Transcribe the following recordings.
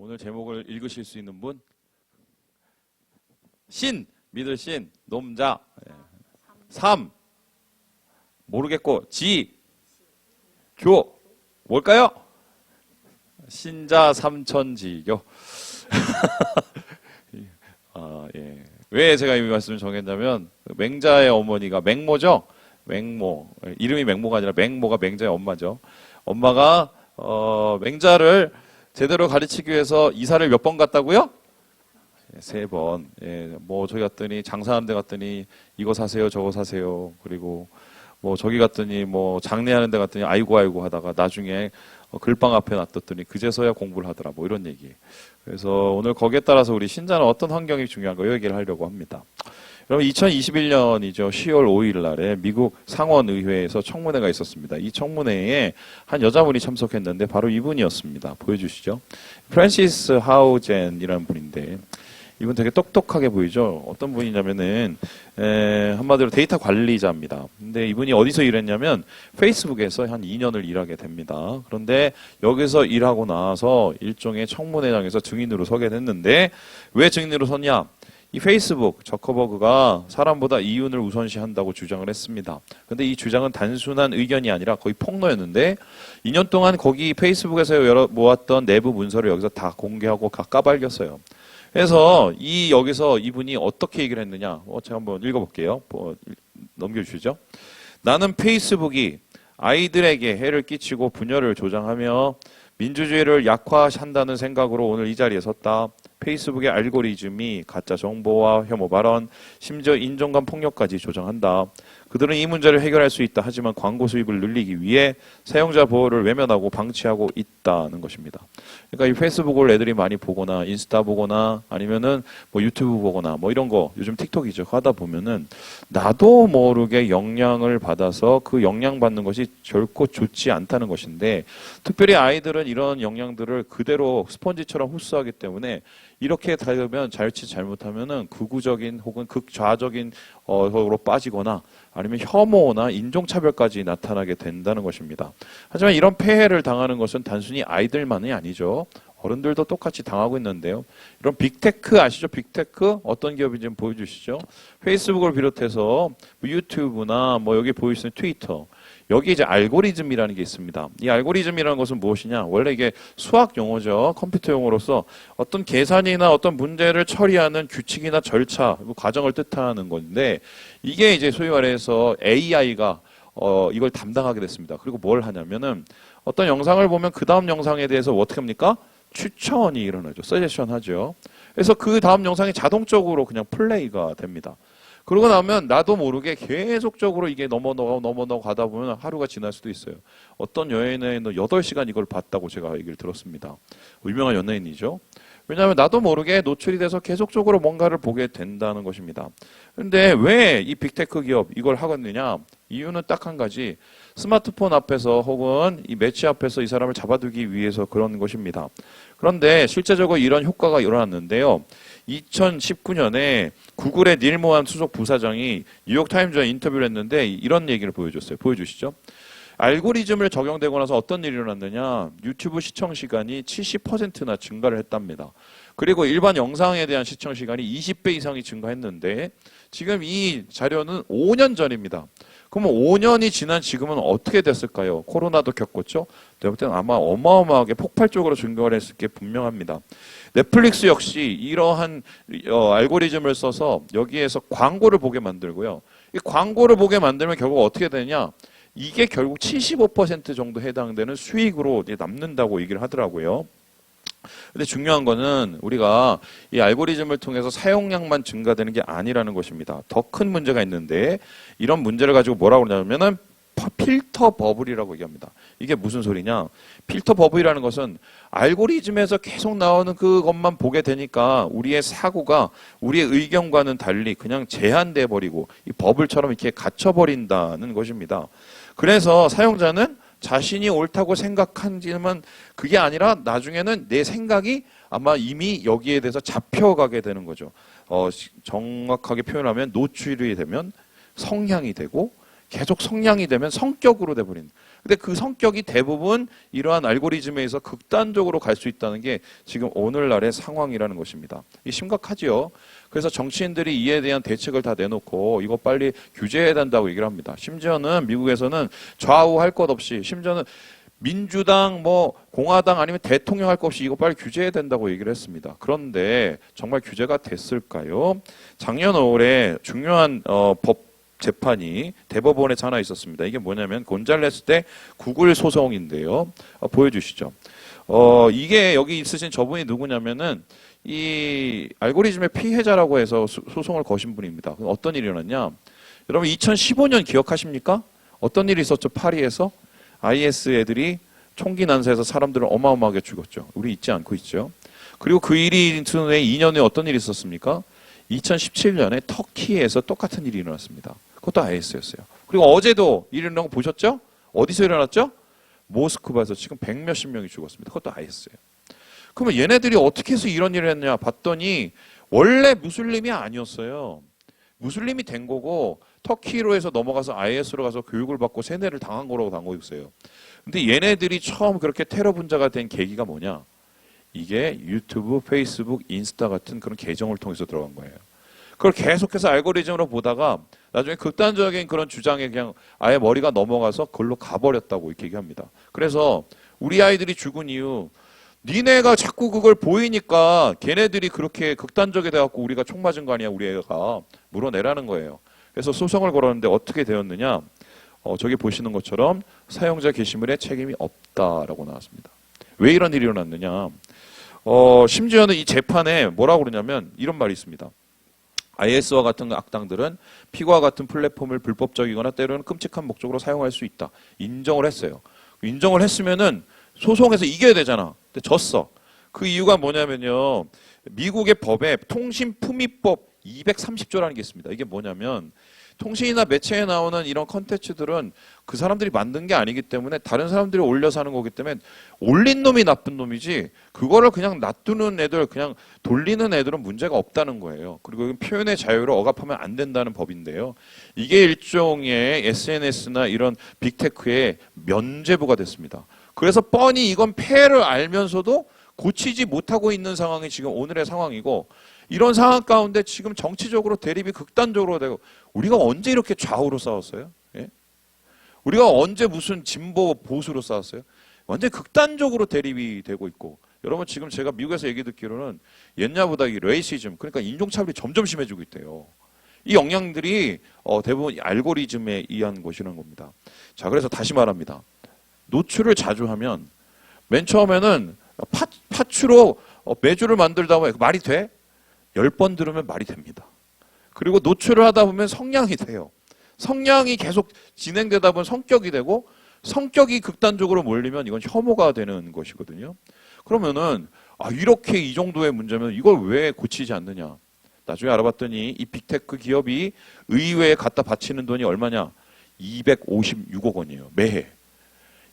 오늘 제목을 읽으실 수 있는 분? 신, 믿을 신, 놈자, 삼, 모르겠고, 지, 교, 뭘까요? 신자 삼천지교. 예. 왜 제가 이 말씀을 정했냐면 맹자의 어머니가 맹모죠. 맹모. 이름이 맹모가 아니라 맹모가 맹자의 엄마죠. 엄마가 맹자를 제대로 가르치기 위해서 이사를 몇 번 갔다고요? 3번. 예. 뭐 저기 갔더니 장사하는 데 갔더니 이거 사세요, 저거 사세요. 그리고 뭐 저기 갔더니 뭐 장례하는 데 갔더니 아이고 하다가 나중에 글방 앞에 놔뒀더니 그제서야 공부를 하더라. 뭐 이런 얘기. 그래서 오늘 거기에 따라서 우리 신자는 어떤 환경이 중요한가 이 얘기를 하려고 합니다. 여러분 2021년이죠. 10월 5일 날에 미국 상원의회에서 청문회가 있었습니다. 이 청문회에 한 여자분이 참석했는데 바로 이분이었습니다. 보여주시죠. 프랜시스 하우젠이라는 분인데 이분 되게 똑똑하게 보이죠. 어떤 분이냐면은 한마디로 데이터 관리자입니다. 근데 이분이 어디서 일했냐면 페이스북에서 한 2년을 일하게 됩니다. 그런데 여기서 일하고 나서 일종의 청문회장에서 증인으로 서게 됐는데 왜 증인으로 섰냐? 이 페이스북 저커버그가 사람보다 이윤을 우선시한다고 주장을 했습니다. 근데 이 주장은 단순한 의견이 아니라 거의 폭로였는데 2년 동안 거기 페이스북에서 모았던 내부 문서를 여기서 다 공개하고 까발렸어요. 그래서 여기서 이분이 어떻게 얘기를 했느냐? 제가 한번 읽어볼게요. 넘겨주시죠. 나는 페이스북이 아이들에게 해를 끼치고 분열을 조장하며 민주주의를 약화한다는 생각으로 오늘 이 자리에 섰다. 페이스북의 알고리즘이 가짜 정보와 혐오 발언, 심지어 인종간 폭력까지 조장한다. 그들은 이 문제를 해결할 수 있다. 하지만 광고 수입을 늘리기 위해 사용자 보호를 외면하고 방치하고 있다는 것입니다. 그러니까 이 페이스북을 애들이 많이 보거나 인스타 보거나 아니면은 뭐 유튜브 보거나 뭐 이런 거 요즘 틱톡이죠. 하다 보면은 나도 모르게 영향을 받아서 그 영향 받는 것이 결코 좋지 않다는 것인데 특별히 아이들은 이런 영향들을 그대로 스펀지처럼 흡수하기 때문에 이렇게 되면 자칫 잘못하면은 극우적인 혹은 극좌적인 으로 빠지거나 아니면 혐오나 인종차별까지 나타나게 된다는 것입니다. 하지만 이런 폐해를 당하는 것은 단순히 아이들만이 아니죠. 어른들도 똑같이 당하고 있는데요. 이런 빅테크 아시죠? 빅테크 어떤 기업인지 좀 보여주시죠. 페이스북을 비롯해서 유튜브나 뭐 여기 보이시는 트위터 여기 이제 알고리즘이라는 게 있습니다. 이 알고리즘이라는 것은 무엇이냐? 원래 이게 수학 용어죠. 컴퓨터 용어로서 어떤 계산이나 어떤 문제를 처리하는 규칙이나 절차, 과정을 뜻하는 건데 이게 이제 소위 말해서 AI가 이걸 담당하게 됐습니다. 그리고 뭘 하냐면은 어떤 영상을 보면 그 다음 영상에 대해서 어떻게 합니까? 추천이 일어나죠. 서제션 하죠. 그래서 그 다음 영상이 자동적으로 그냥 플레이가 됩니다. 그러고 나면 나도 모르게 계속적으로 이게 넘어가고 가다 보면 하루가 지날 수도 있어요. 어떤 연예인은 8시간 이걸 봤다고 제가 얘기를 들었습니다. 유명한 연예인이죠. 왜냐하면 나도 모르게 노출이 돼서 계속적으로 뭔가를 보게 된다는 것입니다. 그런데 왜 이 빅테크 기업 이걸 하겠느냐? 이유는 딱 한 가지. 스마트폰 앞에서 혹은 이 매치 앞에서 이 사람을 잡아두기 위해서 그런 것입니다. 그런데 실제적으로 이런 효과가 일어났는데요. 2019년에 구글의 닐 모한 수석 부사장이 뉴욕타임즈와 인터뷰를 했는데 이런 얘기를 보여줬어요. 보여주시죠. 알고리즘을 적용되고 나서 어떤 일이 일어났느냐. 유튜브 시청 시간이 70%나 증가를 했답니다. 그리고 일반 영상에 대한 시청 시간이 20배 이상이 증가했는데 지금 이 자료는 5년 전입니다. 그러면 5년이 지난 지금은 어떻게 됐을까요? 코로나도 겪었죠? 내가 볼 때는 아마 어마어마하게 폭발적으로 증가를 했을 게 분명합니다. 넷플릭스 역시 이러한 알고리즘을 써서 여기에서 광고를 보게 만들고요. 이 광고를 보게 만들면 결국 어떻게 되냐? 이게 결국 75% 정도 해당되는 수익으로 남는다고 얘기를 하더라고요. 근데 중요한 거는 우리가 이 알고리즘을 통해서 사용량만 증가되는 게 아니라는 것입니다. 더 큰 문제가 있는데 이런 문제를 가지고 뭐라고 그러냐면은 필터 버블이라고 얘기합니다. 이게 무슨 소리냐? 필터 버블이라는 것은 알고리즘에서 계속 나오는 그것만 보게 되니까 우리의 사고가 우리의 의견과는 달리 그냥 제한돼 버리고 이 버블처럼 이렇게 갇혀버린다는 것입니다. 그래서 사용자는 자신이 옳다고 생각하지만 그게 아니라 나중에는 내 생각이 아마 이미 여기에 대해서 잡혀가게 되는 거죠. 정확하게 표현하면 노출이 되면 성향이 되고 계속 성향이 되면 성격으로 돼버린. 근데 그 성격이 대부분 이러한 알고리즘에 의해서 극단적으로 갈 수 있다는 게 지금 오늘날의 상황이라는 것입니다. 이 심각하지요. 그래서 정치인들이 이에 대한 대책을 다 내놓고 이거 빨리 규제해야 된다고 얘기를 합니다. 심지어는 미국에서는 좌우할 것 없이, 심지어는 민주당, 공화당 아니면 대통령 할 것 없이 이거 빨리 규제해야 된다고 얘기를 했습니다. 그런데 정말 규제가 됐을까요? 작년 5월에 중요한 법 재판이 대법원에 하나 있었습니다. 이게 뭐냐면 곤잘레스 대 구글 소송인데요. 보여주시죠. 이게 여기 있으신 저분이 누구냐면은 이 알고리즘의 피해자라고 해서 소송을 거신 분입니다. 어떤 일이 일어났냐? 여러분 2015년 기억하십니까? 어떤 일이 있었죠? 파리에서 IS 애들이 총기 난사해서 사람들을 어마어마하게 죽였죠. 우리 잊지 않고 있죠. 그리고 그 일이 있은 후에 2년 후에 어떤 일이 있었습니까? 2017년에 터키에서 똑같은 일이 일어났습니다. 그것도 IS였어요. 그리고 어제도 일이 일어난 거 보셨죠? 어디서 일어났죠? 모스크바에서 지금 100몇십 명이 죽었습니다. 그것도 IS예요. 그러면 얘네들이 어떻게 해서 이런 일을 했냐 봤더니 원래 무슬림이 아니었어요. 무슬림이 된 거고 터키로 해서 넘어가서 IS로 가서 교육을 받고 세뇌를 당한 거라고 당하고 있어요. 근데 얘네들이 처음 그렇게 테러 분자가 된 계기가 뭐냐? 이게 유튜브, 페이스북, 인스타 같은 그런 계정을 통해서 들어간 거예요. 그걸 계속해서 알고리즘으로 보다가 나중에 극단적인 그런 주장에 그냥 아예 머리가 넘어가서 그걸로 가버렸다고 이렇게 얘기합니다. 그래서 우리 아이들이 죽은 이유, 니네가 자꾸 그걸 보이니까 걔네들이 그렇게 극단적이 돼갖고 우리가 총 맞은 거 아니야, 우리 애가. 물어내라는 거예요. 그래서 소송을 걸었는데 어떻게 되었느냐? 저기 보시는 것처럼 사용자 게시물에 책임이 없다라고 나왔습니다. 왜 이런 일이 일어났느냐? 심지어는 이 재판에 뭐라고 그러냐면 이런 말이 있습니다. IS와 같은 악당들은 피고와 같은 플랫폼을 불법적이거나 때로는 끔찍한 목적으로 사용할 수 있다. 인정을 했어요. 인정을 했으면은 소송에서 이겨야 되잖아. 근데 졌어. 그 이유가 뭐냐면요. 미국의 법에 통신품위법 230조라는 게 있습니다. 이게 뭐냐면 통신이나 매체에 나오는 이런 컨텐츠들은 그 사람들이 만든 게 아니기 때문에 다른 사람들이 올려서 하는 거기 때문에 올린 놈이 나쁜 놈이지 그거를 그냥 놔두는 애들, 그냥 돌리는 애들은 문제가 없다는 거예요. 그리고 표현의 자유를 억압하면 안 된다는 법인데요. 이게 일종의 SNS나 이런 빅테크의 면죄부가 됐습니다. 그래서 뻔히 이건 폐해를 알면서도 고치지 못하고 있는 상황이 지금 오늘의 상황이고, 이런 상황 가운데 지금 정치적으로 대립이 극단적으로 되고, 우리가 언제 이렇게 좌우로 싸웠어요? 예? 우리가 언제 무슨 진보 보수로 싸웠어요? 완전 극단적으로 대립이 되고 있고, 여러분 지금 제가 미국에서 얘기 듣기로는 옛날보다 이 레이시즘, 그러니까 인종차별이 점점 심해지고 있대요. 이 영향들이 대부분 알고리즘에 의한 것이라는 겁니다. 자, 그래서 다시 말합니다. 노출을 자주 하면 맨 처음에는 파추로 매주를 만들다 보면 말이 돼? 10번 들으면 말이 됩니다. 그리고 노출을 하다 보면 성향이 돼요. 성향이 계속 진행되다 보면 성격이 되고, 성격이 극단적으로 몰리면 이건 혐오가 되는 것이거든요. 그러면은 이렇게 이 정도의 문제면 이걸 왜 고치지 않느냐. 나중에 알아봤더니 이 빅테크 기업이 의회에 갖다 바치는 돈이 얼마냐. 256억 원이에요. 매해.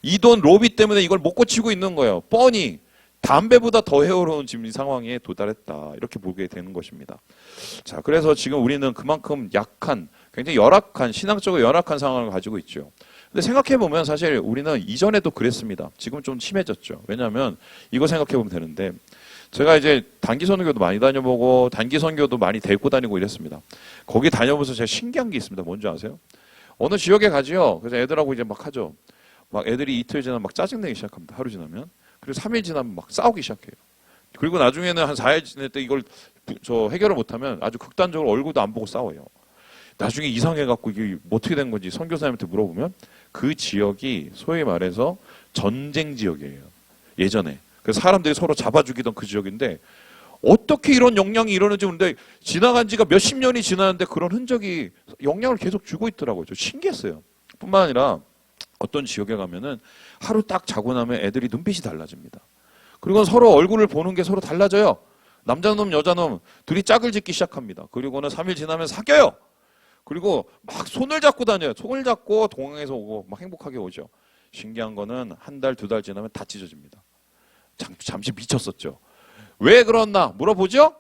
이 돈 로비 때문에 이걸 못 고치고 있는 거예요. 뻔히 담배보다 더 해로운 지금 이 상황에 도달했다. 이렇게 보게 되는 것입니다. 자, 그래서 지금 우리는 그만큼 약한, 굉장히 열악한, 신앙적으로 열악한 상황을 가지고 있죠. 근데 생각해보면 사실 우리는 이전에도 그랬습니다. 지금 좀 심해졌죠. 왜냐하면 이거 생각해보면 되는데, 제가 이제 단기 선교도 많이 다녀보고 단기 선교도 많이 데리고 다니고 이랬습니다. 거기 다녀보면서 제가 신기한 게 있습니다. 뭔지 아세요? 어느 지역에 가지요. 그래서 애들하고 이제 막 하죠. 막 애들이 이틀 지나면 막 짜증내기 시작합니다. 하루 지나면. 그리고 3일 지나면 막 싸우기 시작해요. 그리고 나중에는 한 4일 지날 때 이걸 해결을 못하면 아주 극단적으로 얼굴도 안 보고 싸워요. 나중에 이상해갖고 이게 어떻게 된 건지 선교사님한테 물어보면 그 지역이 소위 말해서 전쟁 지역이에요. 예전에. 그래서 사람들이 서로 잡아죽이던 그 지역인데 어떻게 이런 영향이 일어나는지 모르는데 지나간 지가 몇십 년이 지났는데 그런 흔적이 영향을 계속 주고 있더라고요. 저 신기했어요. 뿐만 아니라 어떤 지역에 가면은 하루 딱 자고 나면 애들이 눈빛이 달라집니다. 그리고 서로 얼굴을 보는 게 서로 달라져요. 남자놈 여자놈 둘이 짝을 짓기 시작합니다. 그리고는 3일 지나면 사겨요. 그리고 막 손을 잡고 다녀요. 손을 잡고 동항에서 오고 막 행복하게 오죠. 신기한 거는 한 달, 두 달 지나면 다 찢어집니다. 잠시 미쳤었죠. 왜 그렇나 물어보죠?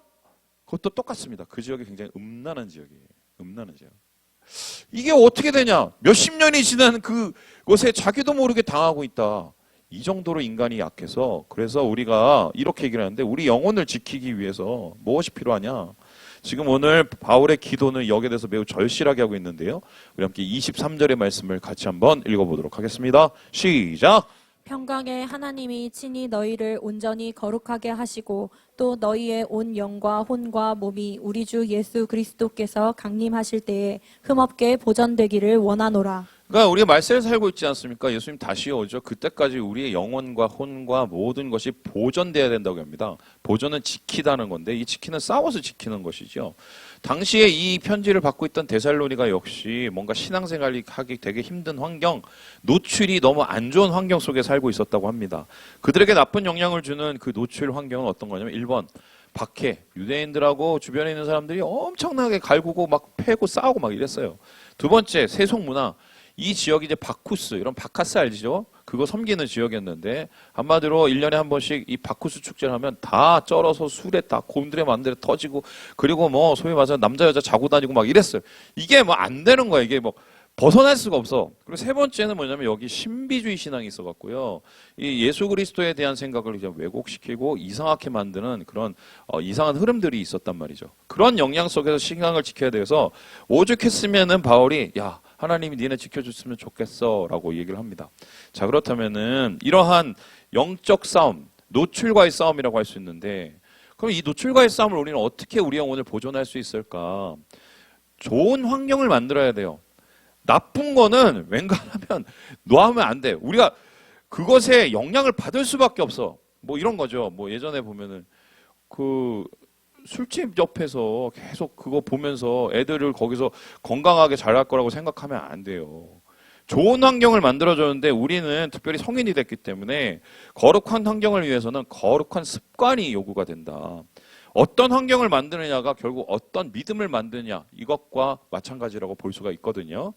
그것도 똑같습니다. 그 지역이 굉장히 음란한 지역이에요. 음란한 지역. 이게 어떻게 되냐? 몇십 년이 지난 그것에 자기도 모르게 당하고 있다. 이 정도로 인간이 약해서 그래서 우리가 이렇게 얘기를 하는데 우리 영혼을 지키기 위해서 무엇이 필요하냐? 지금 오늘 바울의 기도는 여기에 대해서 매우 절실하게 하고 있는데요. 우리 함께 23절의 말씀을 같이 한번 읽어보도록 하겠습니다. 시작! 평강의 하나님이 친히 너희를 온전히 거룩하게 하시고 또 너희의 온 영과 혼과 몸이 우리 주 예수 그리스도께서 강림하실 때에 흠없게 보전되기를 원하노라. 그러니까 우리가 말세를 살고 있지 않습니까? 예수님 다시 오죠. 그때까지 우리의 영혼과 혼과 모든 것이 보존돼야 된다고 합니다. 보존은 지키다는 건데 이 지키는 싸워서 지키는 것이죠. 당시에 이 편지를 받고 있던 데살로니가 역시 뭔가 신앙생활이 하기 되게 힘든 환경, 노출이 너무 안 좋은 환경 속에 살고 있었다고 합니다. 그들에게 나쁜 영향을 주는 그 노출 환경은 어떤 거냐면 1번 박해, 유대인들하고 주변에 있는 사람들이 엄청나게 갈구고 막 패고 싸우고 막 이랬어요. 두 번째 세속 문화. 이 지역이 이제 바쿠스, 이런 바카스 알죠? 그거 섬기는 지역이었는데 한마디로 1년에 한 번씩 이 바쿠스 축제를 하면 다 쩔어서 술에 다 곤드레 만드레 터지고 그리고 뭐 소위 말해서 남자 여자 자고 다니고 막 이랬어요. 이게 뭐 안 되는 거야. 이게 뭐 벗어날 수가 없어. 그리고 세 번째는 뭐냐면 여기 신비주의 신앙이 있어갖고요. 이 예수 그리스도에 대한 생각을 이제 왜곡시키고 이상하게 만드는 그런 이상한 흐름들이 있었단 말이죠. 그런 영향 속에서 신앙을 지켜야 돼서 오죽했으면은 바울이 야 하나님이 니네 지켜줬으면 좋겠어 라고 얘기를 합니다. 자 그렇다면은 이러한 영적 싸움, 노출과의 싸움이라고 할 수 있는데 그럼 이 노출과의 싸움을 우리는 어떻게 우리 영혼을 보존할 수 있을까? 좋은 환경을 만들어야 돼요. 나쁜 거는 웬간하면 놓으면 안 돼. 우리가 그것에 영향을 받을 수밖에 없어. 뭐 이런 거죠. 뭐 예전에 보면은 그 술집 옆에서 계속 그거 보면서 애들을 거기서 건강하게 자랄 거라고 생각하면 안 돼요. 좋은 환경을 만들어줬는데 우리는 특별히 성인이 됐기 때문에 거룩한 환경을 위해서는 거룩한 습관이 요구가 된다. 어떤 환경을 만드느냐가 결국 어떤 믿음을 만드냐 이것과 마찬가지라고 볼 수가 있거든요.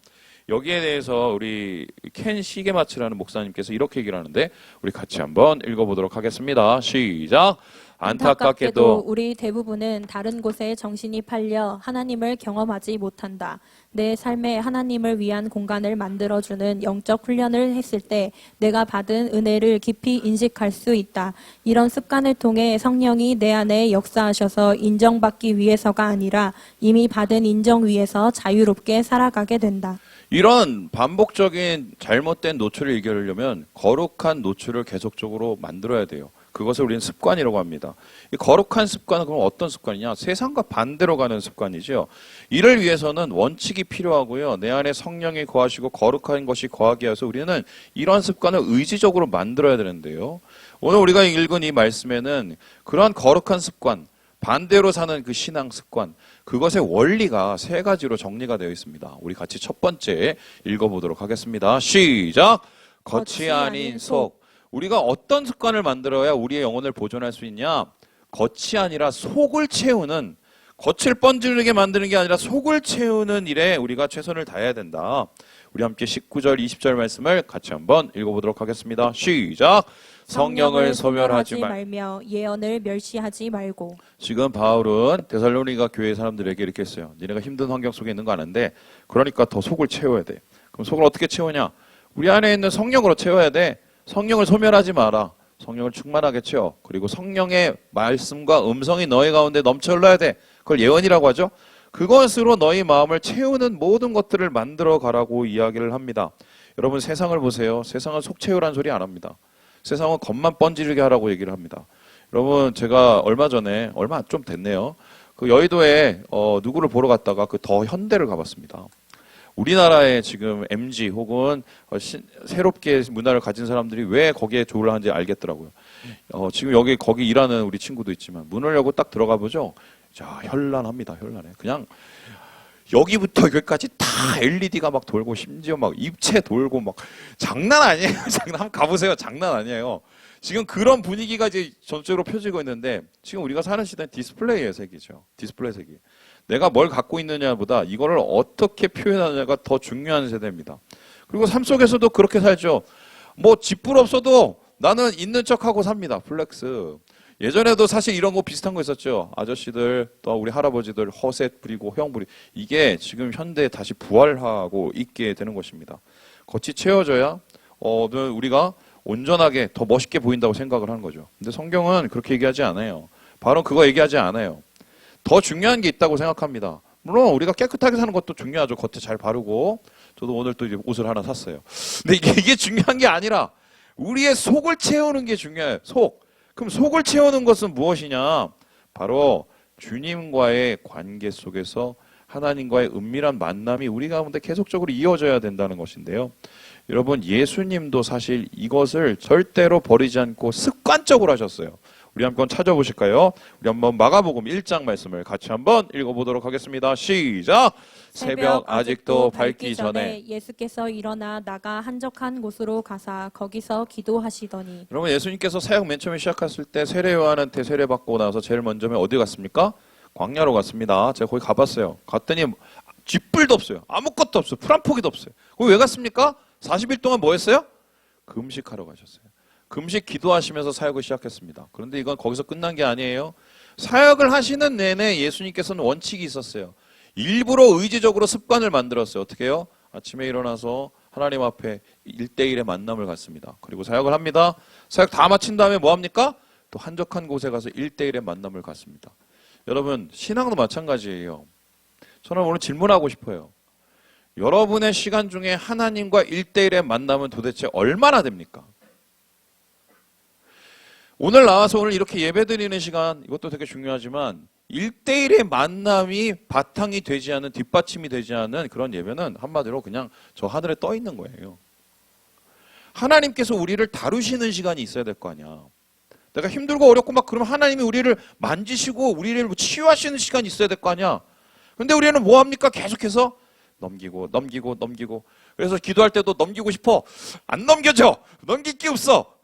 여기에 대해서 우리 켄 시게마츠라는 목사님께서 이렇게 얘기를 하는데 우리 같이 한번 읽어보도록 하겠습니다. 시작! 안타깝게도 우리 대부분은 다른 곳에 정신이 팔려 하나님을 경험하지 못한다. 내 삶에 하나님을 위한 공간을 만들어주는 영적 훈련을 했을 때 내가 받은 은혜를 깊이 인식할 수 있다. 이런 습관을 통해 성령이 내 안에 역사하셔서 인정받기 위해서가 아니라 이미 받은 인정 위에서 자유롭게 살아가게 된다. 이런 반복적인 잘못된 노출을 이겨내려면 거룩한 노출을 계속적으로 만들어야 돼요. 그것을 우리는 습관이라고 합니다. 이 거룩한 습관은 그럼 어떤 습관이냐? 세상과 반대로 가는 습관이죠. 이를 위해서는 원칙이 필요하고요. 내 안에 성령이 거하시고 거룩한 것이 거하게 해서 우리는 이런 습관을 의지적으로 만들어야 되는데요. 오늘 우리가 읽은 이 말씀에는 그러한 거룩한 습관, 반대로 사는 그 신앙 습관, 그것의 원리가 세 가지로 정리가 되어 있습니다. 우리 같이 첫 번째 읽어보도록 하겠습니다. 시작! 겉이 아닌 속. 우리가 어떤 습관을 만들어야 우리의 영혼을 보존할 수 있냐? 겉이 아니라 속을 채우는, 겉을 번지르게 만드는 게 아니라 속을 채우는 일에 우리가 최선을 다해야 된다. 우리 함께 19절, 20절 말씀을 같이 한번 읽어보도록 하겠습니다. 시작! 성령을 소멸하지 말며 예언을 멸시하지 말고. 지금 바울은 데살로니가 교회 사람들에게 이렇게 했어요. 니네가 힘든 환경 속에 있는 거 아는데 그러니까 더 속을 채워야 돼. 그럼 속을 어떻게 채우냐? 우리 안에 있는 성령으로 채워야 돼. 성령을 소멸하지 마라. 성령을 충만하게 채워. 그리고 성령의 말씀과 음성이 너희 가운데 넘쳐 흘러야 돼. 그걸 예언이라고 하죠. 그것으로 너희 마음을 채우는 모든 것들을 만들어 가라고 이야기를 합니다. 여러분 세상을 보세요. 세상은 속 채우라는 소리 안 합니다. 세상은 겉만 번지르게 하라고 얘기를 합니다. 여러분 제가 얼마 좀 됐네요. 그 여의도에 누구를 보러 갔다가 그 더 현대를 가봤습니다. 우리나라에 지금 MG 혹은 새롭게 문화를 가진 사람들이 왜 거기에 조를 하는지 알겠더라고요. 지금 거기 일하는 우리 친구도 있지만 문을 열고 딱 들어가 보죠. 자, 현란합니다. 현란해. 그냥 여기부터 여기까지 다 LED가 막 돌고 심지어 막 입체 돌고 막 장난 아니에요. 한번 가보세요. 장난 아니에요. 지금 그런 분위기가 이제 전적으로 펴지고 있는데 지금 우리가 사는 시대는 디스플레이의 세계죠. 디스플레이 세계. 내가 뭘 갖고 있느냐보다 이거를 어떻게 표현하느냐가 더 중요한 세대입니다. 그리고 삶 속에서도 그렇게 살죠. 뭐 집불 없어도 나는 있는 척하고 삽니다. 플렉스. 예전에도 사실 이런 거 비슷한 거 있었죠. 아저씨들 또 우리 할아버지들 허세 부리고 형 부리 이게 지금 현대에 다시 부활하고 있게 되는 것입니다. 겉이 채워져야 우리가 온전하게 더 멋있게 보인다고 생각을 하는 거죠. 근데 성경은 그렇게 얘기하지 않아요. 바로 그거 얘기하지 않아요. 더 중요한 게 있다고 생각합니다. 물론 우리가 깨끗하게 사는 것도 중요하죠. 겉에 잘 바르고. 저도 오늘 또 이제 옷을 하나 샀어요. 근데 이게 중요한 게 아니라 우리의 속을 채우는 게 중요해요. 속. 그럼 속을 채우는 것은 무엇이냐? 바로 주님과의 관계 속에서 하나님과의 은밀한 만남이 우리 가운데 계속적으로 이어져야 된다는 것인데요. 여러분, 예수님도 사실 이것을 절대로 버리지 않고 습관적으로 하셨어요. 우리 한번 찾아보실까요? 우리 한번 마가복음 1장 말씀을 같이 한번 읽어보도록 하겠습니다. 시작! 새벽 아직도 밝기 전에 예수께서 일어나 나가 한적한 곳으로 가사 거기서 기도하시더니. 여러분, 예수님께서 사역 맨 처음에 시작했을 때 세례 요한한테 세례받고 나서 제일 먼저 어디 갔습니까? 광야로 갔습니다. 제가 거기 가봤어요. 갔더니 쥐뿔도 없어요. 아무것도 없어요. 풀 한 포기도 없어요. 거기 왜 갔습니까? 40일 동안 뭐 했어요? 금식하러 가셨어요. 금식 기도하시면서 사역을 시작했습니다. 그런데 이건 거기서 끝난 게 아니에요. 사역을 하시는 내내 예수님께서는 원칙이 있었어요. 일부러 의지적으로 습관을 만들었어요. 어떻게 해요? 아침에 일어나서 하나님 앞에 1대1의 만남을 갖습니다. 그리고 사역을 합니다. 사역 다 마친 다음에 뭐 합니까? 또 한적한 곳에 가서 1대1의 만남을 갖습니다. 여러분, 신앙도 마찬가지예요. 저는 오늘 질문하고 싶어요. 여러분의 시간 중에 하나님과 1대1의 만남은 도대체 얼마나 됩니까? 오늘 나와서 오늘 이렇게 예배드리는 시간, 이것도 되게 중요하지만 1대1의 만남이 바탕이 되지 않은, 뒷받침이 되지 않은 그런 예배는 한마디로 그냥 저 하늘에 떠 있는 거예요. 하나님께서 우리를 다루시는 시간이 있어야 될 거 아니야. 내가 힘들고 어렵고 막 그러면 하나님이 우리를 만지시고 우리를 치유하시는 시간이 있어야 될 거 아니야. 근데 우리는 뭐 합니까? 계속해서 넘기고. 그래서 기도할 때도 넘기고 싶어. 안 넘겨져. 넘길 게 없어.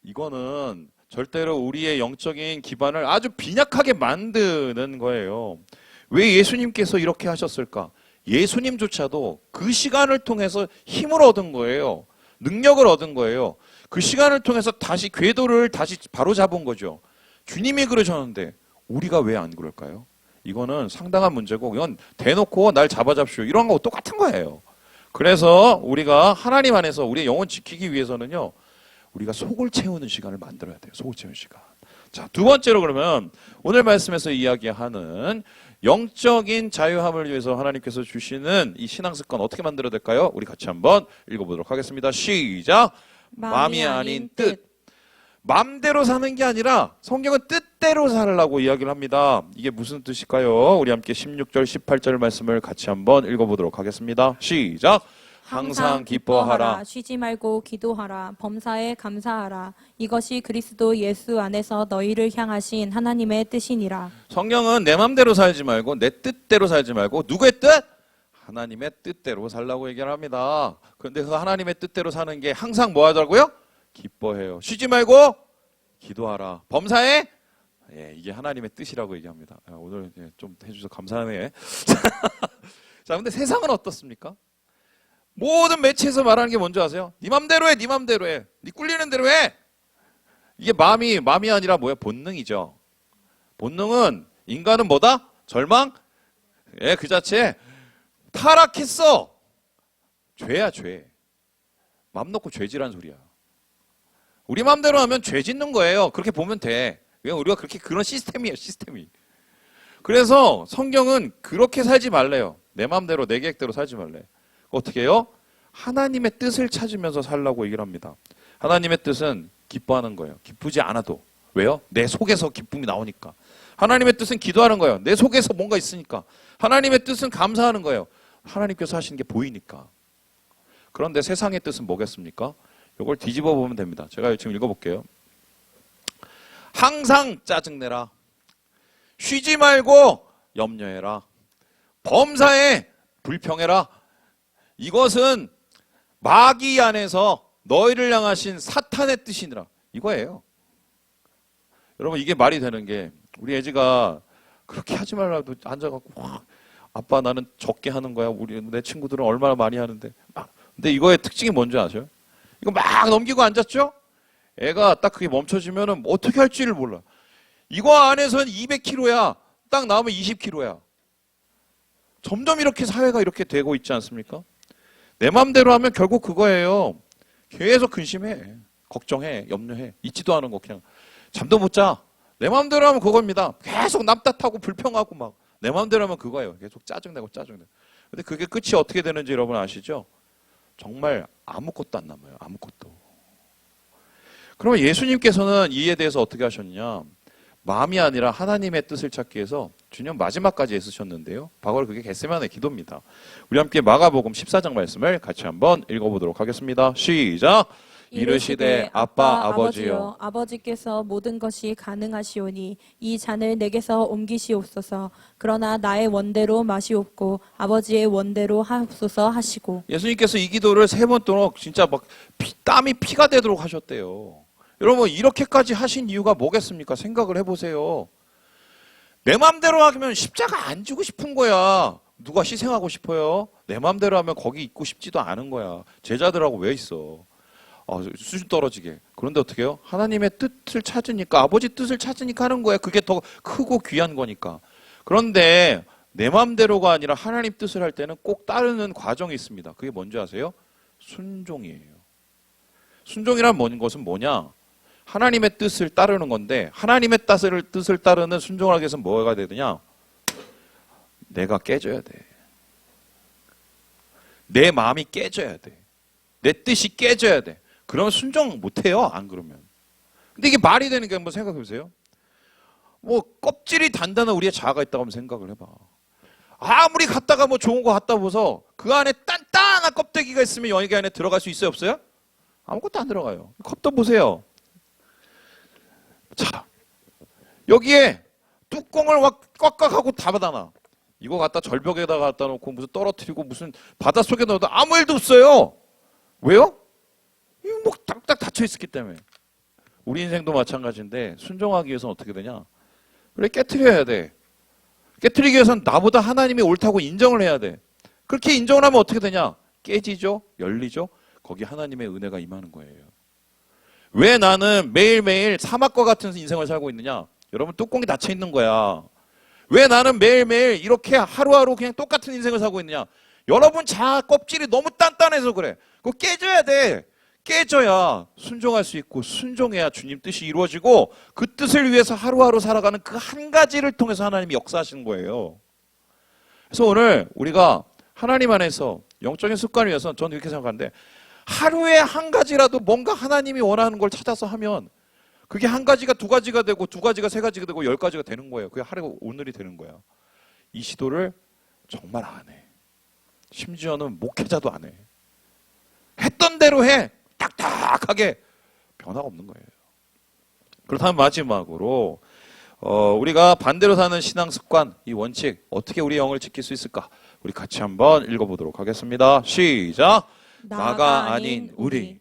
이거는 절대로 우리의 영적인 기반을 아주 빈약하게 만드는 거예요. 왜 예수님께서 이렇게 하셨을까? 예수님조차도 그 시간을 통해서 힘을 얻은 거예요. 능력을 얻은 거예요. 그 시간을 통해서 다시 궤도를 다시 바로잡은 거죠. 주님이 그러셨는데 우리가 왜 안 그럴까요? 이거는 상당한 문제고 이건 대놓고 날 잡아잡시오. 이런 거 똑같은 거예요. 그래서 우리가 하나님 안에서 우리의 영혼 지키기 위해서는요. 우리가 속을 채우는 시간을 만들어야 돼요. 속을 채우는 시간. 자, 두 번째로 그러면 오늘 말씀에서 이야기하는 영적인 자유함을 위해서 하나님께서 주시는 이 신앙 습관 어떻게 만들어야 될까요? 우리 같이 한번 읽어보도록 하겠습니다. 시작! 마음이 아닌 뜻. 마음대로 사는 게 아니라 성경은 뜻대로 살라고 이야기를 합니다. 이게 무슨 뜻일까요? 우리 함께 16절, 18절 말씀을 같이 한번 읽어보도록 하겠습니다. 시작! 항상 기뻐하라. 쉬지 말고 기도하라. 범사에 감사하라. 이것이 그리스도 예수 안에서 너희를 향하신 하나님의 뜻이니라. 성경은 내 맘대로 살지 말고 내 뜻대로 살지 말고 누구의 뜻? 하나님의 뜻대로 살라고 얘기를 합니다. 그런데 그 하나님의 뜻대로 사는 게 항상 뭐 하더라고요? 기뻐해요. 쉬지 말고 기도하라. 범사에 이게 하나님의 뜻이라고 얘기합니다. 오늘 좀 해주셔서 감사하네. 자, 근데 세상은 어떻습니까? 모든 매체에서 말하는 게 뭔지 아세요? 네 맘대로 해, 네 맘대로 해. 네 꿀리는 대로 해. 이게 마음이 아니라 뭐야? 본능이죠. 본능은 인간은 뭐다? 절망? 그 자체. 타락했어. 죄야, 죄. 맘 놓고 죄질한 소리야. 우리 맘대로 하면 죄 짓는 거예요. 그렇게 보면 돼. 우리가 그런 시스템이에요, 시스템이. 그래서 성경은 그렇게 살지 말래요. 내 맘대로, 내 계획대로 살지 말래. 어떻게 해요? 하나님의 뜻을 찾으면서 살라고 얘기를 합니다. 하나님의 뜻은 기뻐하는 거예요. 기쁘지 않아도. 왜요? 내 속에서 기쁨이 나오니까. 하나님의 뜻은 기도하는 거예요. 내 속에서 뭔가 있으니까. 하나님의 뜻은 감사하는 거예요. 하나님께서 하시는 게 보이니까. 그런데 세상의 뜻은 뭐겠습니까? 이걸 뒤집어 보면 됩니다. 제가 지금 읽어볼게요. 항상 짜증내라. 쉬지 말고 염려해라. 범사에 불평해라. 이것은 마귀 안에서 너희를 향하신 사탄의 뜻이니라. 이거예요. 여러분, 이게 말이 되는 게 우리 애지가 그렇게 하지 말라고 앉아갖고 아빠 나는 적게 하는 거야. 내 친구들은 얼마나 많이 하는데. 근데 이거의 특징이 뭔지 아세요? 이거 막 넘기고 앉았죠? 애가 딱 그게 멈춰지면은 뭐 어떻게 할지를 몰라. 이거 안에서는 200kg야. 딱 나오면 20kg야. 점점 이렇게 사회가 이렇게 되고 있지 않습니까? 내 맘대로 하면 결국 그거예요. 계속 근심해. 걱정해. 염려해. 잊지도 않은 거 그냥. 잠도 못 자. 내 맘대로 하면 그겁니다. 계속 남 탓하고 불평하고 막. 내 맘대로 하면 그거예요. 계속 짜증내고 짜증내고. 근데 그게 끝이 어떻게 되는지 여러분 아시죠? 정말 아무것도 안 남아요. 아무것도. 그러면 예수님께서는 이에 대해서 어떻게 하셨냐? 마음이 아니라 하나님의 뜻을 찾기 위해서 주님 마지막까지 애쓰셨는데요. 바로 그게 겟세마네 기도입니다. 우리 함께 마가복음 14장 말씀을 같이 한번 읽어보도록 하겠습니다. 시작! 이르시되 아빠 아버지여 아버지께서 모든 것이 가능하시오니 이 잔을 내게서 옮기시옵소서. 그러나 나의 원대로 마시옵고 아버지의 원대로 하옵소서 하시고. 예수님께서 이 기도를 3번 동안 진짜 막 땀이 피가 되도록 하셨대요. 여러분 이렇게까지 하신 이유가 뭐겠습니까? 생각을 해보세요. 내 맘대로 하면 십자가 안 지고 싶은 거야. 누가 희생하고 싶어요? 내 맘대로 하면 거기 있고 싶지도 않은 거야. 제자들하고 왜 있어? 수준 떨어지게. 그런데 어떻게 해요? 하나님의 뜻을 찾으니까, 아버지 뜻을 찾으니까 하는 거야. 그게 더 크고 귀한 거니까. 그런데 내 맘대로가 아니라 하나님 뜻을 할 때는 꼭 따르는 과정이 있습니다. 그게 뭔지 아세요? 순종이에요. 순종이란 것은 뭐냐? 하나님의 뜻을 따르는 건데, 하나님의 뜻을 따르는 순종을 하기 위해서 뭐가 돼야 되냐? 내가 깨져야 돼. 내 마음이 깨져야 돼. 내 뜻이 깨져야 돼. 그러면 순종 못해요. 안 그러면. 근데 이게 말이 되는 게 한번 생각해 보세요. 뭐 껍질이 단단한 우리의 자아가 있다고 한번 생각을 해봐. 아무리 갖다가 뭐 좋은 거 갖다 보서 그 안에 단단한 껍데기가 있으면 여기 안에 들어갈 수 있어요? 없어요? 아무것도 안 들어가요. 컵도 보세요. 자, 여기에 뚜껑을 꽉꽉 하고 다 받아놔. 이거 갖다 절벽에다 갖다 놓고 무슨 떨어뜨리고 무슨 바닷속에 넣어도 아무 일도 없어요. 왜요? 이거 뭐 딱딱 닫혀 있었기 때문에. 우리 인생도 마찬가지인데 순종하기 위해서는 어떻게 되냐? 그래 깨트려야 돼. 깨트리기 위해서는 나보다 하나님이 옳다고 인정을 해야 돼. 그렇게 인정을 하면 어떻게 되냐? 깨지죠? 열리죠? 거기 하나님의 은혜가 임하는 거예요. 왜 나는 매일매일 사막과 같은 인생을 살고 있느냐? 여러분 뚜껑이 닫혀 있는 거야. 왜 나는 매일매일 이렇게 하루하루 그냥 똑같은 인생을 살고 있느냐? 여러분 자 껍질이 너무 단단해서 그래. 그거 깨져야 돼. 깨져야 순종할 수 있고 순종해야 주님 뜻이 이루어지고 그 뜻을 위해서 하루하루 살아가는 그 한 가지를 통해서 하나님이 역사하시는 거예요. 그래서 오늘 우리가 하나님 안에서 영적인 습관을 위해서 저는 이렇게 생각하는데 하루에 한 가지라도 뭔가 하나님이 원하는 걸 찾아서 하면 그게 한 가지가 두 가지가 되고 두 가지가 세 가지가 되고 10가지가 되는 거예요. 그게 하루가 오늘이 되는 거야. 이 시도를 정말 안 해. 심지어는 목회자도 안 해. 했던 대로 해. 딱딱하게 변화가 없는 거예요. 그렇다면 마지막으로 우리가 반대로 사는 신앙 습관, 이 원칙 어떻게 우리 영을 지킬 수 있을까? 우리 같이 한번 읽어보도록 하겠습니다. 시작! 나가 아닌 우리.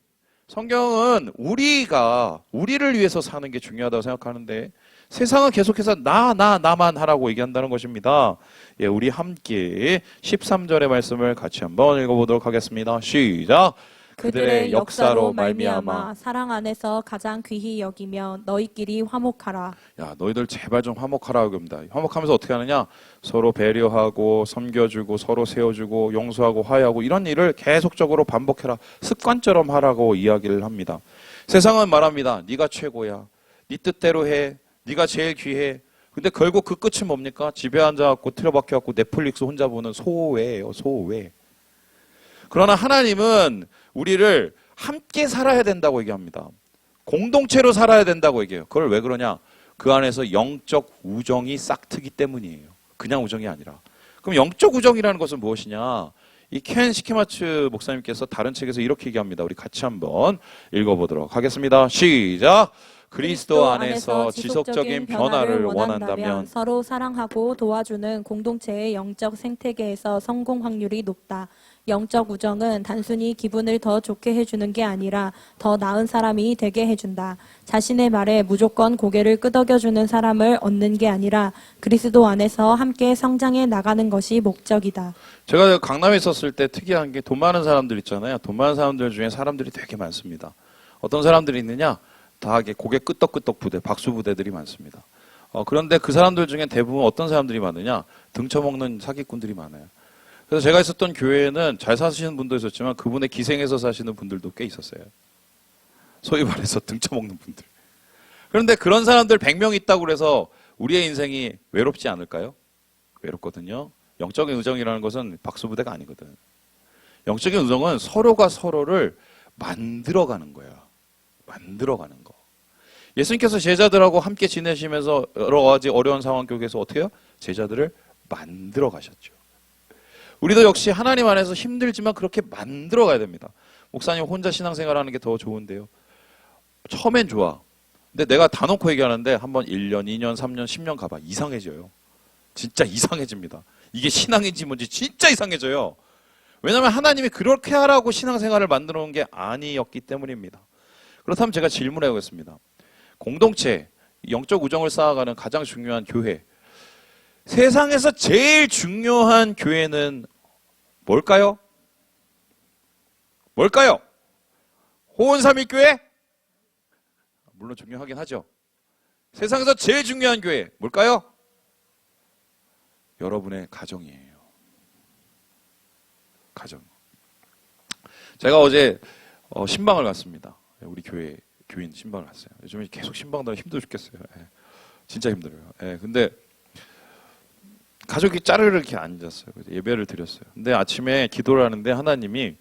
성경은 우리를 위해서 사는 게 중요하다고 생각하는데 세상은 계속해서 나만 하라고 얘기한다는 것입니다. 예, 우리 함께 13절의 말씀을 같이 한번 읽어보도록 하겠습니다. 시작! 그들의 역사로 말미암아 사랑 안에서 가장 귀히 여기며 너희끼리 화목하라. 야, 너희들 제발 좀 화목하라고 합니다. 화목하면서 어떻게 하느냐? 서로 배려하고 섬겨주고 서로 세워주고 용서하고 화해하고 이런 일을 계속적으로 반복해라. 습관처럼 하라고 이야기를 합니다. 세상은 말합니다. 네가 최고야. 네 뜻대로 해. 네가 제일 귀해. 근데 결국 그 끝은 뭡니까? 집에 앉아갖고 틀어박혀갖고 넷플릭스 혼자 보는 소외예요. 소외. 그러나 하나님은 우리를 함께 살아야 된다고 얘기합니다. 공동체로 살아야 된다고 얘기해요. 그걸 왜 그러냐? 그 안에서 영적 우정이 싹트기 때문이에요. 그냥 우정이 아니라. 그럼 영적 우정이라는 것은 무엇이냐? 이 켄 시키마츠 목사님께서 다른 책에서 이렇게 얘기합니다. 우리 같이 한번 읽어보도록 하겠습니다. 시작! 그리스도 안에서 지속적인 변화를 원한다면 서로 사랑하고 도와주는 공동체의 영적 생태계에서 성공 확률이 높다. 영적 우정은 단순히 기분을 더 좋게 해주는 게 아니라 더 나은 사람이 되게 해준다. 자신의 말에 무조건 고개를 끄덕여주는 사람을 얻는 게 아니라 그리스도 안에서 함께 성장해 나가는 것이 목적이다. 제가 강남에 있었을 때 특이한 게 돈 많은 사람들 있잖아요. 돈 많은 사람들 중에 사람들이 되게 많습니다. 어떤 사람들이 있느냐? 다 이게 고개 끄덕끄덕 부대, 박수 부대들이 많습니다. 그런데 그 사람들 중에 대부분 어떤 사람들이 많으냐? 등쳐먹는 사기꾼들이 많아요. 그래서 제가 있었던 교회에는 잘 사시는 분도 있었지만 그분의 기생해서 사시는 분들도 꽤 있었어요. 소위 말해서 등쳐먹는 분들. 그런데 그런 사람들 100명 있다고 그래서 우리의 인생이 외롭지 않을까요? 외롭거든요. 영적인 의정이라는 것은 박수부대가 아니거든. 영적인 의정은 서로가 서로를 만들어가는 거야. 만들어가는 거. 예수님께서 제자들하고 함께 지내시면서 여러 가지 어려운 상황 속에서 어떻게 해요? 제자들을 만들어 가셨죠. 우리도 역시 하나님 안에서 힘들지만 그렇게 만들어 가야 됩니다. 목사님 혼자 신앙생활하는 게 더 좋은데요. 처음엔 좋아. 근데 내가 다 놓고 얘기하는데 한번 1년, 2년, 3년, 10년 가봐. 이상해져요. 진짜 이상해집니다. 이게 신앙인지 뭔지 진짜 이상해져요. 왜냐하면 하나님이 그렇게 하라고 신앙생활을 만들어 놓은 게 아니었기 때문입니다. 그렇다면 제가 질문해 보겠습니다. 공동체, 영적 우정을 쌓아가는 가장 중요한 교회. 세상에서 제일 중요한 교회는 뭘까요? 뭘까요? 호원삼위교회? 물론 중요하긴 하죠. 세상에서 제일 중요한 교회 뭘까요? 여러분의 가정이에요. 가정. 제가 어제 신방을 갔습니다. 우리 교회 교인 신방을 갔어요. 요즘에 계속 신방들 힘들어 죽겠어요. 예. 진짜 힘들어요. 예. 근데 가족이 짜르르 이렇게 앉았어요. 예배를 드렸어요. 근데 아침에 기도를 하는데 하나님이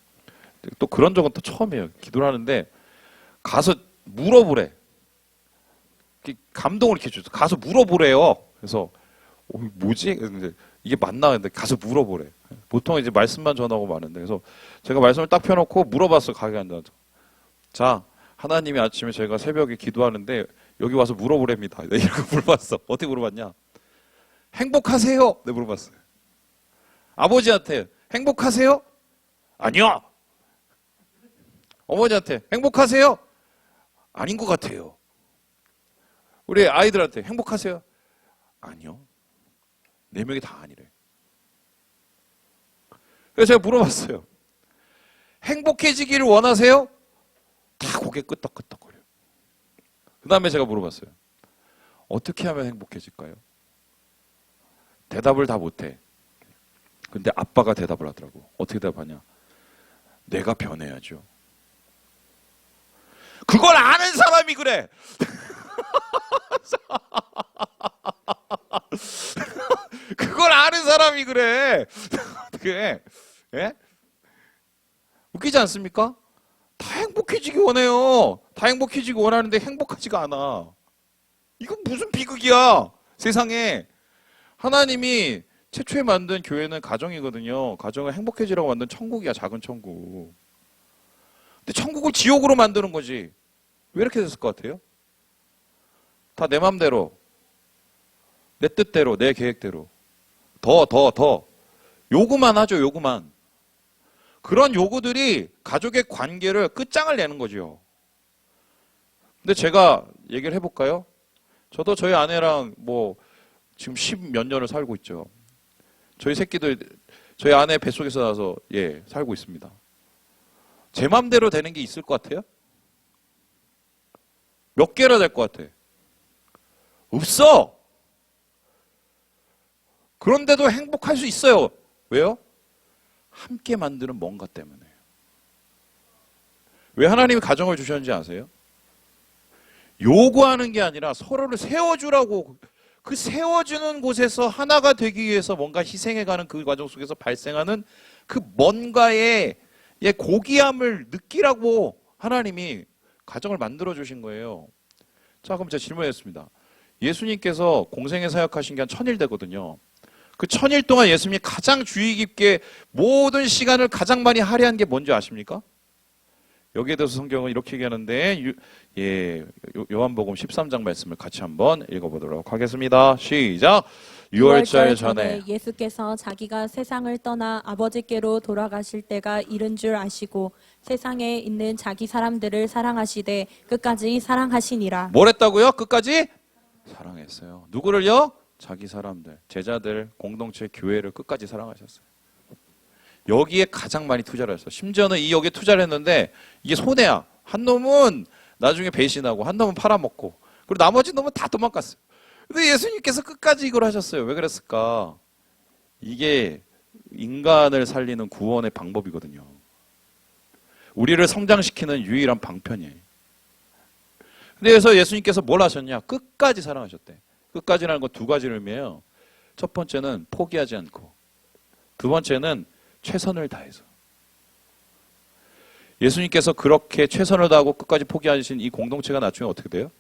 또 그런 적은 또 처음이에요. 기도를 하는데 가서 물어보래. 감동을 이렇게 주서 가서 물어보래요. 그래서 뭐지? 근데 이게 맞나? 근데 가서 물어보래. 보통 이제 말씀만 전하고 마는데 그래서 제가 말씀을 딱 펴놓고 물어봤어. 가게 앉아서. 자, 하나님이 아침에 제가 새벽에 기도하는데 여기 와서 물어보랍니다. 내가 이렇게 물어봤어. 어떻게 물어봤냐? 행복하세요? 네, 물어봤어요. 아버지한테 행복하세요? 아니요. 어머니한테 행복하세요? 아닌 것 같아요. 우리 아이들한테 행복하세요? 아니요. 4명이 다 아니래. 그래서 제가 물어봤어요. 행복해지기를 원하세요? 다 고개 끄덕끄덕거려. 그 다음에 제가 물어봤어요. 어떻게 하면 행복해질까요? 대답을 다 못해. 근데 아빠가 대답을 하더라고. 어떻게 대답하냐? 내가 변해야죠. 그걸 아는 사람이 그래. 그걸 아는 사람이 그래. 그게 예? 웃기지 않습니까? 다 행복해지기 원해요. 다 행복해지기 원하는데 행복하지가 않아. 이건 무슨 비극이야. 세상에. 하나님이 최초에 만든 교회는 가정이거든요. 가정을 행복해지라고 만든 천국이야. 작은 천국. 근데 천국을 지옥으로 만드는 거지. 왜 이렇게 됐을 것 같아요? 다 내 맘대로, 내 뜻대로, 내 계획대로. 더. 요구만 하죠, 요구만. 그런 요구들이 가족의 관계를 끝장을 내는 거죠. 근데 제가 얘기를 해볼까요? 저도 저희 아내랑 지금 10몇 년을 살고 있죠. 저희 새끼들, 저희 아내 뱃속에서 나서, 살고 있습니다. 제 맘대로 되는 게 있을 것 같아요? 몇 개나 될 것 같아? 없어! 그런데도 행복할 수 있어요. 왜요? 함께 만드는 뭔가 때문에. 왜 하나님이 가정을 주셨는지 아세요? 요구하는 게 아니라 서로를 세워주라고, 그 세워주는 곳에서 하나가 되기 위해서 뭔가 희생해가는 그 과정 속에서 발생하는 그 뭔가의 고귀함을 느끼라고 하나님이 가정을 만들어 주신 거예요. 자, 그럼 제가 질문했습니다. 예수님께서 공생에 사역하신 게 한 1000일 되거든요. 그 1000일 동안 예수님이 가장 주의 깊게 모든 시간을 가장 많이 할애한 게 뭔지 아십니까? 여기에 대해서 성경은 이렇게 얘기하는데 요한복음 13장 말씀을 같이 한번 읽어보도록 하겠습니다. 시작! 6월절 전에 예수께서 자기가 세상을 떠나 아버지께로 돌아가실 때가 이른 줄 아시고 세상에 있는 자기 사람들을 사랑하시되 끝까지 사랑하시니라. 뭘 했다고요? 끝까지? 사랑했어요. 누구를요? 자기 사람들, 제자들, 공동체, 교회를 끝까지 사랑하셨어요. 여기에 가장 많이 투자를 했어요. 심지어는 여기에 투자를 했는데 이게 손해야. 한 놈은 나중에 배신하고 한 놈은 팔아먹고 그리고 나머지 놈은 다 도망갔어요. 근데 예수님께서 끝까지 이걸 하셨어요. 왜 그랬을까? 이게 인간을 살리는 구원의 방법이거든요. 우리를 성장시키는 유일한 방편이에요. 근데 그래서 예수님께서 뭘 하셨냐? 끝까지 사랑하셨대. 끝까지라는 건 두 가지를 의미해요. 첫 번째는 포기하지 않고, 두 번째는 최선을 다해서. 예수님께서 그렇게 최선을 다하고 끝까지 포기하신 이 공동체가 나중에 어떻게 돼요?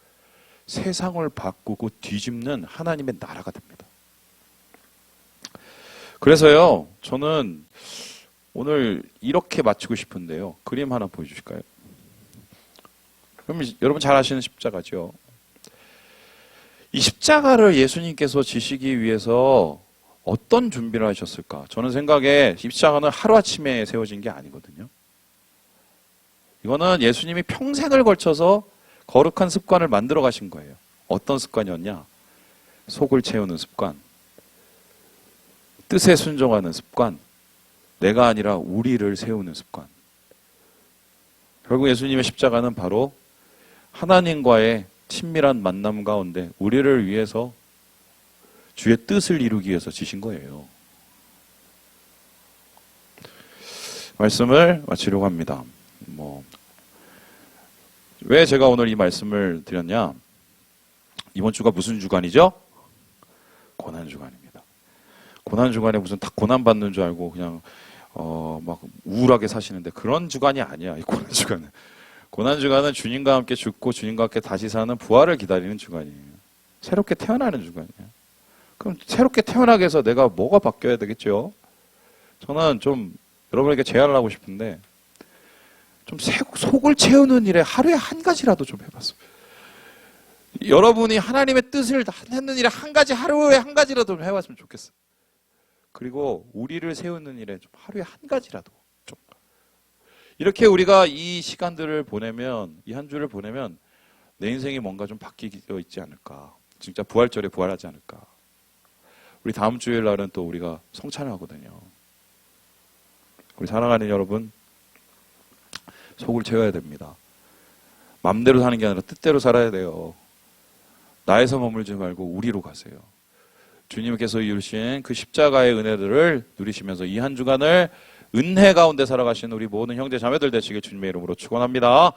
세상을 바꾸고 뒤집는 하나님의 나라가 됩니다. 그래서요, 저는 오늘 이렇게 마치고 싶은데요. 그림 하나 보여주실까요? 그럼 여러분 잘 아시는 십자가죠. 이 십자가를 예수님께서 지시기 위해서 어떤 준비를 하셨을까? 저는 생각에 십자가는 하루아침에 세워진 게 아니거든요. 이거는 예수님이 평생을 걸쳐서 거룩한 습관을 만들어 가신 거예요. 어떤 습관이었냐? 속을 채우는 습관, 뜻에 순종하는 습관, 내가 아니라 우리를 세우는 습관. 결국 예수님의 십자가는 바로 하나님과의 친밀한 만남 가운데 우리를 위해서 주의 뜻을 이루기 위해서 지신 거예요. 말씀을 마치려고 합니다. 왜 제가 오늘 이 말씀을 드렸냐? 이번 주가 무슨 주간이죠? 고난 주간입니다. 고난 주간에 무슨 다 고난 받는 줄 알고 그냥 막 우울하게 사시는데 그런 주간이 아니야. 이 고난 주간은. 고난 주간은 주님과 함께 죽고 주님과 함께 다시 사는 부활을 기다리는 주간이에요. 새롭게 태어나는 주간이에요. 그럼 새롭게 태어나게 해서 내가 뭐가 바뀌어야 되겠죠? 저는 좀 여러분에게 제안을 하고 싶은데 좀 속을 채우는 일에 하루에 한 가지라도 좀 해봤어요. 여러분이 하나님의 뜻을 하는 일에 한 가지, 하루에 한 가지라도 좀 해봤으면 좋겠어요. 그리고 우리를 세우는 일에 좀 하루에 한 가지라도 좀. 이렇게 우리가 이 시간들을 보내면, 이 한 주를 보내면 내 인생이 뭔가 좀 바뀌어 있지 않을까. 진짜 부활절에 부활하지 않을까. 우리 다음 주일 날은 또 우리가 성찬을 하거든요. 우리 사랑하는 여러분, 속을 채워야 됩니다. 맘대로 사는 게 아니라 뜻대로 살아야 돼요. 나에서 머물지 말고 우리로 가세요. 주님께서 이루신 그 십자가의 은혜들을 누리시면서 이 한 주간을 은혜 가운데 살아가신 우리 모든 형제 자매들 되시길 주님의 이름으로 축원합니다.